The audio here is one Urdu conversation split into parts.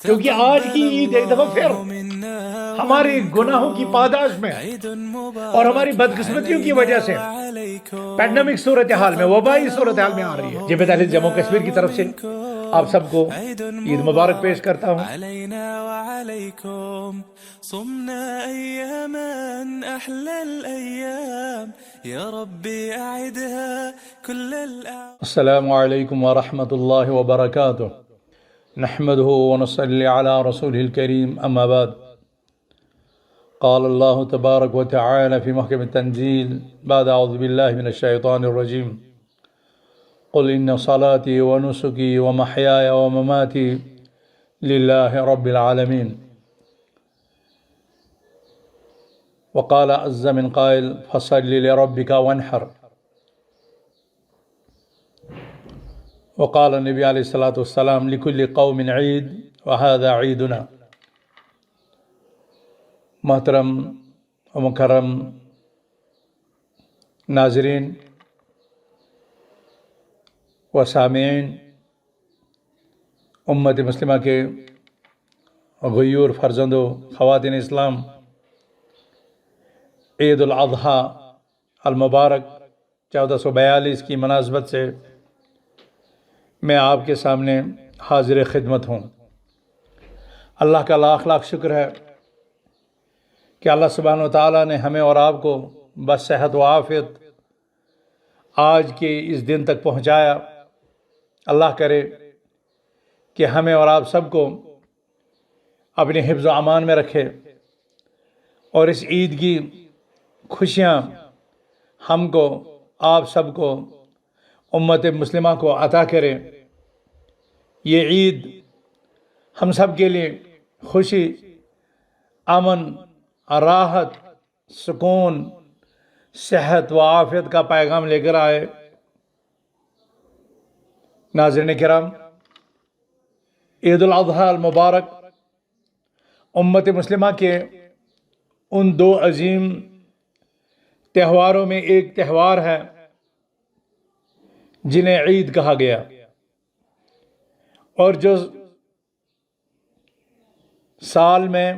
کیونکہ آج کی عید ایک دفعہ پھر ہمارے گناہوں کی پاداش میں اور ہماری بدقسمتیوں کی وجہ سے پیڈیمک صورتحال میں، وبائی صورتحال میں آ رہی ہے۔ جبہت اہل جموں کشمیر کی طرف سے آپ سب کو عید مبارک پیش کرتا ہوں۔ صمنا أياما أحلى الأيام يا ربي أعدها كل الأعوام۔ السلام علیکم ورحمۃ اللہ وبرکاتہ، نحمده ونصلي على رسوله الكريم، اما بعد۔ قال الله تبارك وتعالى في محكم التنزيل بعد أعوذ بالله من الشيطان الرجيم: قل إن صلاتي ونسكي ومحياي ومماتي لله رب العالمين۔ وقال عز من قائل: فصل لربك وانحر۔ وقال النبي عليه الصلاة والسلام: لكل قوم عيد وهذا عيدنا۔ محترم و مکرم ناظرین و سامعین، امت مسلمہ کے غیور فرزندوں، خواتین اسلام، عید الاضحیٰ المبارک 1442 کی مناسبت سے میں آپ کے سامنے حاضر خدمت ہوں۔ اللہ کا لاکھ لاکھ شکر ہے کہ اللہ سبحانہ و تعالیٰ نے ہمیں اور آپ کو بس صحت و عافیت آج کے اس دن تک پہنچایا۔ اللہ کرے کہ ہمیں اور آپ سب کو اپنے حفظ و امان میں رکھے اور اس عید کی خوشیاں ہم کو، آپ سب کو، امت مسلمہ کو عطا کرے۔ یہ عید ہم سب کے لیے خوشی، امن، راحت، سکون، صحت و عافیت کا پیغام لے کر آئے۔ ناظرین کرام، عید الاضحیٰ المبارک امت مسلمہ کے ان دو عظیم تہواروں میں ایک تہوار ہے جنہیں عید کہا گیا، اور جو سال میں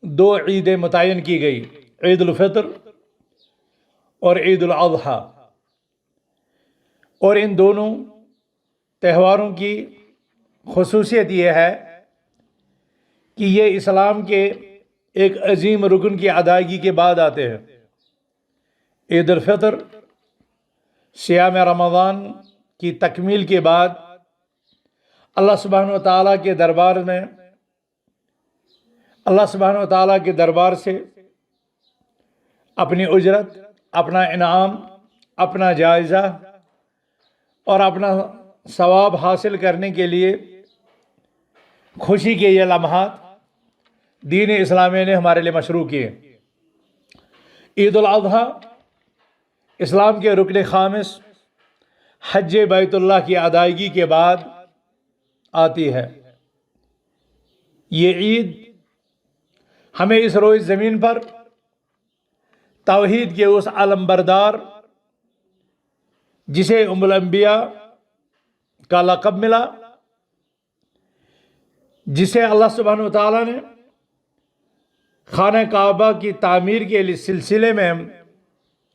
دو عیدیں متعین کی گئی، عید الفطر اور عید الاضحیٰ۔ اور ان دونوں تہواروں کی خصوصیت یہ ہے کہ یہ اسلام کے ایک عظیم رکن کی ادائیگی کے بعد آتے ہیں۔ عید الفطر صیام رمضان کی تکمیل کے بعد اللہ سبحانہ و تعالیٰ کے دربار میں، اللہ سبحانہ و تعالیٰ کے دربار سے اپنی اجرت، اپنا انعام، اپنا جائزہ اور اپنا ثواب حاصل کرنے کے لیے خوشی کے یہ لمحات دین اسلامی نے ہمارے لیے مشروع کیے۔ عید الاضحیٰ اسلام کے رکن خامس حج بیت اللہ کی ادائیگی کے بعد آتی ہے۔ یہ عید ہمیں اس روئے زمین پر توحید کے اس علم بردار جسے ام الانبیاء کا لقب ملا، جسے اللہ سبحانہ و تعالیٰ نے خانہ کعبہ کی تعمیر کے سلسلے میں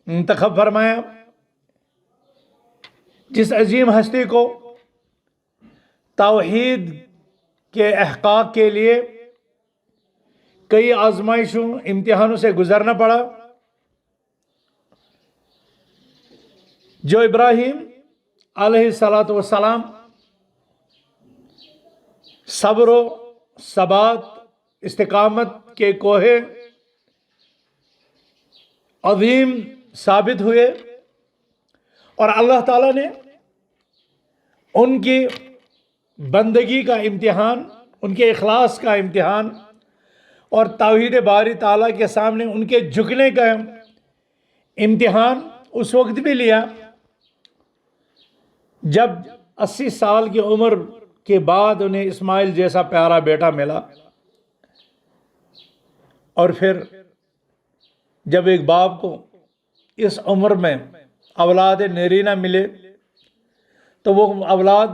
منتخب فرمایا، جس عظیم ہستی کو توحید کے احقاق کے لیے کئی آزمائشوں، امتحانوں سے گزرنا پڑا، جو ابراہیم علیہ السلام صبر و ثبات، استقامت کے کوہ عظیم ثابت ہوئے، اور اللہ تعالیٰ نے ان کی بندگی کا امتحان، ان کے اخلاص کا امتحان اور توحید باری تعالیٰ کے سامنے ان کے جھکنے کا امتحان اس وقت بھی لیا جب 80 سال کی عمر کے بعد انہیں اسماعیل جیسا پیارا بیٹا ملا، اور پھر جب ایک باپ کو اس عمر میں اولاد نرینہ ملے تو وہ اولاد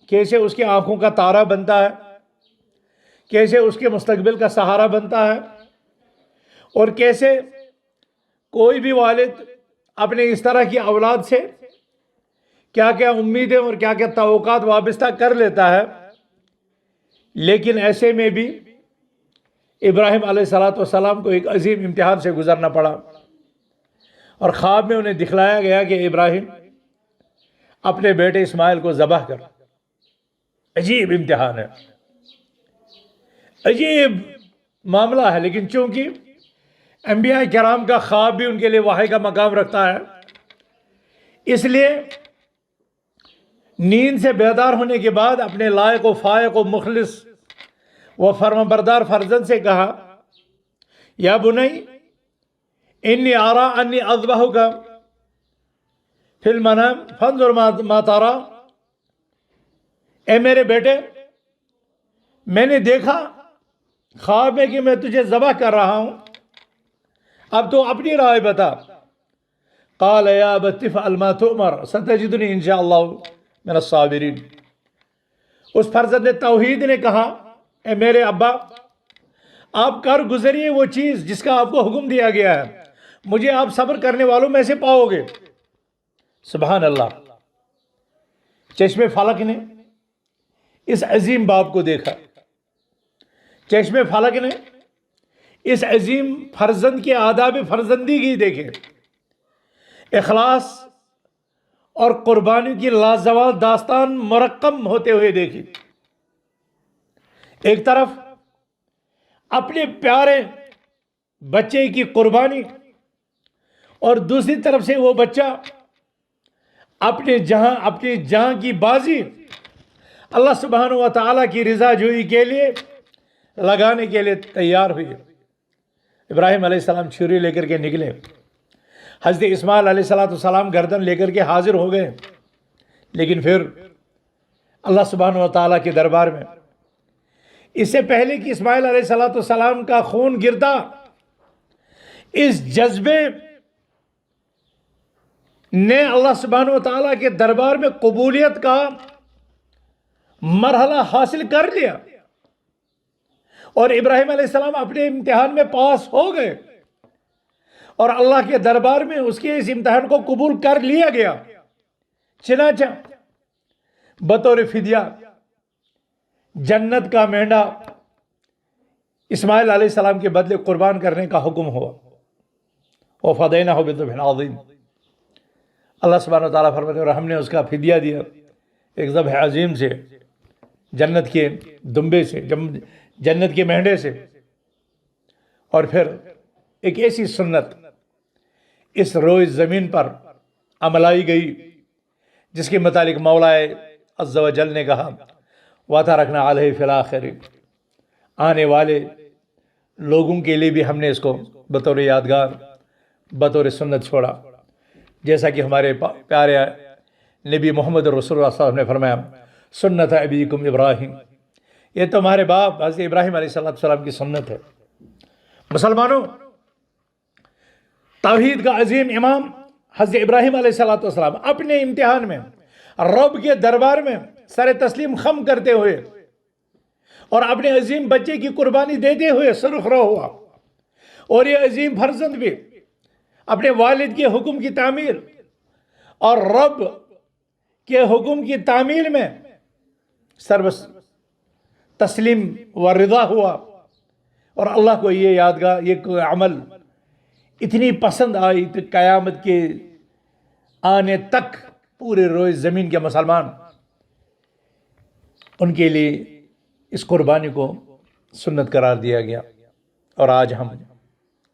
کیسے اس کی آنکھوں کا تارا بنتا ہے، کیسے اس کے مستقبل کا سہارا بنتا ہے، اور کیسے کوئی بھی والد اپنے اس طرح کی اولاد سے کیا کیا امیدیں اور کیا کیا توقعات وابستہ کر لیتا ہے۔ لیکن ایسے میں بھی ابراہیم علیہ السلام کو ایک عظیم امتحان سے گزرنا پڑا، اور خواب میں انہیں دکھلایا گیا کہ ابراہیم اپنے بیٹے اسماعیل کو ذبح کر۔ عجیب امتحان ہے، عجیب معاملہ ہے، لیکن چونکہ انبیاء کرام کا خواب بھی ان کے لیے وحی کا مقام رکھتا ہے، اس لیے نیند سے بیدار ہونے کے بعد اپنے لائق و فائق و مخلص و فرمانبردار فرزند سے کہا، یا بنی انی ارا انی اذبحک فی المنام فانظر ما ترى، اے میرے بیٹے، میں نے دیکھا خواب میں کہ میں تجھے ذبح کر رہا ہوں، اب تو اپنی رائے بتا۔ قال یا ابت افعل ما تؤمر ستجدنی ان شاء اللہ من الصابرین۔ اس فرزند توحید نے کہا، اے میرے ابا، آپ کر گزریے وہ چیز جس کا آپ کو حکم دیا گیا ہے، مجھے آپ صبر کرنے والوں میں سے پاؤ گے۔ سبحان اللہ، چشم فلک نے اس عظیم باپ کو دیکھا، چشم فلک نے اس عظیم فرزند کے آداب فرزندگی دیکھے، اخلاص اور قربانی کی لازوال داستان مرقم ہوتے ہوئے دیکھی۔ ایک طرف اپنے پیارے بچے کی قربانی، اور دوسری طرف سے وہ بچہ اپنی جہاں کی بازی اللہ سبحانہ و تعالیٰ کی رضا جوئی کے لیے لگانے کے لیے تیار ہوئی۔ ابراہیم علیہ السلام چھری لے کر کے نکلے، حضرت اسماعیل علیہ السلام گردن لے کر کے حاضر ہو گئے، لیکن پھر اللہ سبحانہ و تعالیٰ کے دربار میں اس سے پہلے کہ اسماعیل علیہ السلام کا خون گرتا، اس جذبے نے اللہ سبحانہ و تعالیٰ کے دربار میں قبولیت کا مرحلہ حاصل کر لیا، اور ابراہیم علیہ السلام اپنے امتحان میں پاس ہو گئے، اور اللہ کے دربار میں اس کے اس امتحان کو قبول کر لیا گیا۔ چنانچہ بطور فدیہ جنت کا مینڈا اسماعیل علیہ السلام کے بدلے قربان کرنے کا حکم ہوا، وَفَدَيْنَاهُ بِذِبْحٍ عَظِيمٍ۔ اللہ سبحانہ و تعالیٰ فرماتے ہیں، اور ہم نے اس کا فدیہ دیا ایک ذبح عظیم سے، جنت کے دمبے سے، جنت کے مہنڈے سے۔ اور پھر ایک ایسی سنت اس روئے زمین پر عمل آئی گئی جس کے متعلق مولا عز و جل نے کہا، وَتَرَكْنَا عَلَيْهِ فِي الْآخِرِينَ، آنے والے لوگوں کے لیے بھی ہم نے اس کو بطور یادگار، بطور سنت چھوڑا، جیسا کہ ہمارے پیارے نبی محمد رسول اللہ صلی اللہ علیہ وسلم نے فرمایا، سنت ابیکم ابراہیم، یہ تمہارے باپ حضرت ابراہیم علیہ السلام کی سنت ہے۔ مسلمانوں، توحید کا عظیم امام حضرت ابراہیم علیہ السلام اپنے امتحان میں رب کے دربار میں سر تسلیم خم کرتے ہوئے اور اپنے عظیم بچے کی قربانی دیتے ہوئے سرخ رو ہوا، اور یہ عظیم فرزند بھی اپنے والد کے حکم کی تعمیل اور رب کے حکم کی تعمیل میں سر تسلیم و رضا ہوا، اور اللہ کو یہ یادگار، یہ عمل اتنی پسند آئی کہ قیامت کے آنے تک پورے روئے زمین کے مسلمان ان کے لیے اس قربانی کو سنت قرار دیا گیا۔ اور آج ہم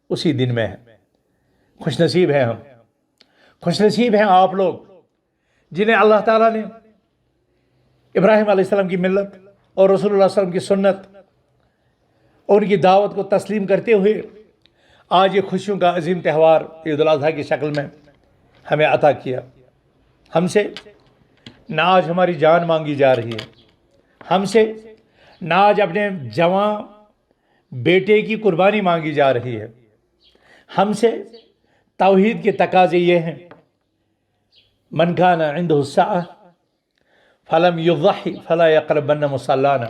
اسی دن میں ہیں۔ خوش نصیب ہیں ہم، خوش نصیب ہیں آپ لوگ جنہیں اللہ تعالیٰ نے ابراہیم علیہ السلام کی ملت اور رسول اللہ صلی اللہ علیہ وسلم کی سنت اور ان کی دعوت کو تسلیم کرتے ہوئے آج یہ خوشیوں کا عظیم تہوار عید الاضحیٰ کی شکل میں ہمیں عطا کیا۔ ہم سے نہ آج ہماری جان مانگی جا رہی ہے، ہم سے نہ آج اپنے جوان بیٹے کی قربانی مانگی جا رہی ہے، ہم سے توحید کے تقاضے یہ ہیں، من کان عنده السعة فلم يضحي فلا يقربن مصلانا،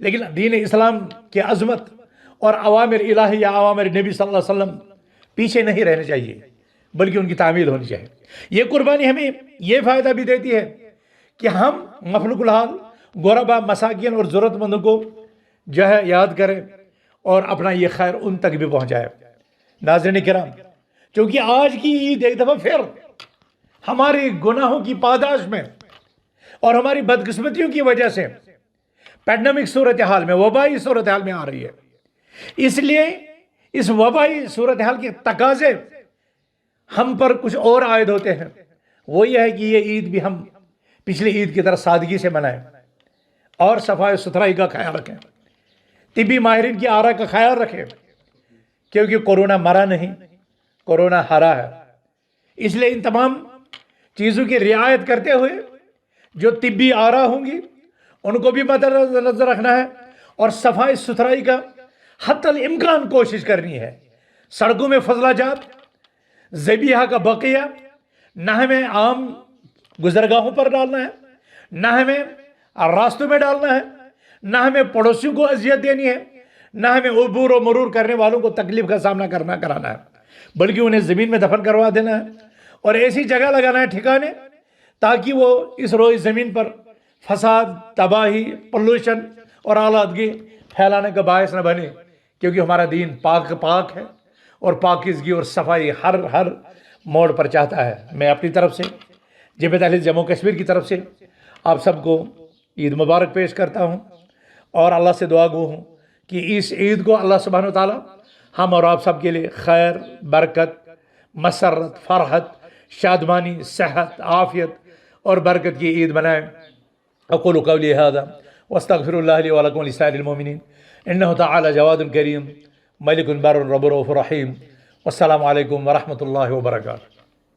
لیکن دین اسلام کی عظمت اور عوامر الہی یا عوامر نبی صلی اللہ علیہ وسلم پیچھے نہیں رہنے چاہیے، بلکہ ان کی تعمیل ہونی چاہیے۔ یہ قربانی ہمیں یہ فائدہ بھی دیتی ہے کہ ہم مخلوق الحال، غربا، مساکین اور ضرورت مندوں کو جو ہے یاد کریں اور اپنا یہ خیر ان تک بھی پہنچائے۔ ناظرین کرام، چونکہ آج کی عید ایک دفعہ پھر ہماری گناہوں کی پاداش میں اور ہماری بدقسمتیوں کی وجہ سے پیڈیمک صورتحال میں، وبائی صورتحال میں آ رہی ہے۔ اس لیے اس وبائی صورتحال کے تقاضے ہم پر کچھ اور عائد ہوتے ہیں۔ وہ یہ ہے کہ یہ عید بھی ہم پچھلی عید کی طرح سادگی سے منائیں اور صفائی ستھرائی کا خیال رکھیں، طبی ماہرین کی آراء کا خیال رکھیں، کیونکہ کورونا مرا نہیں، کورونا ہرا ہے۔ اس لیے ان تمام چیزوں کی رعایت کرتے ہوئے جو طبی آراء ہوں گی ان کو بھی مد نظر رکھنا ہے، اور صفائی ستھرائی کا حتی الامکان کوشش کرنی ہے۔ سڑکوں میں فضلہ جات، ذبیحہ کا بقیہ نہ ہمیں عام گزرگاہوں پر ڈالنا ہے، نہ ہمیں راستوں میں ڈالنا ہے، نہ ہمیں پڑوسیوں کو اذیت دینی ہے، نہ ہمیں عبور و مرور کرنے والوں کو تکلیف کا سامنا کرانا ہے، بلکہ انہیں زمین میں دفن کروا دینا ہے اور ایسی جگہ لگانا ہے ٹھکانے تاکہ وہ اس روئی زمین پر فساد، تباہی، پولوشن اور آلودگی پھیلانے کا باعث نہ بنے، کیونکہ ہمارا دین پاک ہے اور پاکیزگی اور صفائی ہر موڑ پر چاہتا ہے۔ میں اپنی طرف سے، جبہت اہل جموں کشمیر کی طرف سے آپ سب کو عید مبارک پیش کرتا ہوں، اور اللہ سے دعا گو ہوں کہ اس عید کو اللہ سبحانہ و تعالی ہم اور آپ سب کے لیے خیر، برکت، مسرت، فرحت، شادمانی، صحت، عافیت اور برکت کی عید بنائیں۔ اقول قولی هذا واستغفر الله لي ولكم ولسائر المؤمنين انه تعالى جواد كريم ملك بر رب رؤوف رحيم، والسلام علیکم ورحمۃ اللہ وبرکاتہ۔